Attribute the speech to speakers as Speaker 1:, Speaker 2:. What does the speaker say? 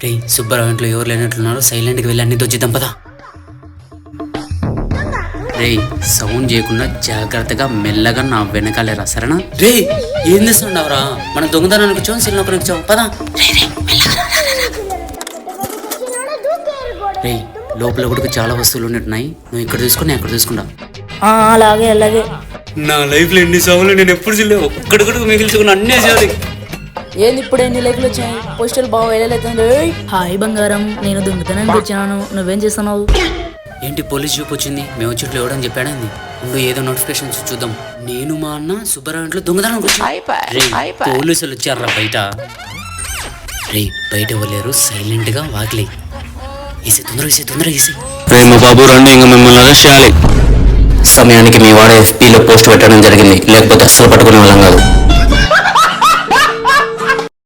Speaker 1: రే సుబ్బారావు ఇంట్లో ఎవరు లేనట్లున్నారు, సైలెంట్గా వెళ్ళి అన్ని దొచ్చిద్దాం పదా. రే సౌండ్ చేయకుండా జాగ్రత్తగా మెల్లగా నా వెనకాలేరా, సరేనా? రే ఏం చేస్తున్నావురా? మన దొంగతనానికి వచ్చాం, సినిమాకి వచ్చాం పదా. రే లోపల కూడా చాలా వస్తువులు ఉన్నట్టున్నాయి, నువ్వు ఇక్కడ తీసుకుని అక్కడ తీసుకుంటా.
Speaker 2: అలాగే అలాగే.
Speaker 1: నా లైఫ్ లో ఎన్ని సాగులు నేను ఎప్పుడు చూడలేవు, ఒక్కడికొడుకు మిగిల్చుకుని అన్నీ చేయాలి.
Speaker 2: ఏంది ఇప్పుడు ఎన్ని లైక్లు వచ్చాయి? పోస్టర్లు బాగా వెళ్ళలేదు. హాయ్ బంగారం, నేను దొంగతనానికి వచ్చాను, నువ్వేం చేస్తున్నావు?
Speaker 1: ఏంటి పోలీస్ జీప్ వచ్చింది, మేము వచ్చి ఇట్లా ఇవ్వడం చెప్పాడండి. నువ్వు ఏదో నోటిఫికేషన్ చూద్దాం. నేను మా అన్న సుబ్బారావు ఇంట్లో దొంగతనం పోలీసులు వచ్చారా బయట. రే బయట ఇవ్వలేరు, సైలెంట్ గా వాకిలే తొందరగా వేసి.
Speaker 3: ప్రేమ బాబు రండి, ఇంకా మిమ్మల్ని అరెస్ట్ చేయాలి. సమయానికి మీ వాడ FB లో పోస్ట్ పెట్టడం జరిగింది, లేకపోతే అస్సలు పట్టుకునే వాళ్ళం కాదు.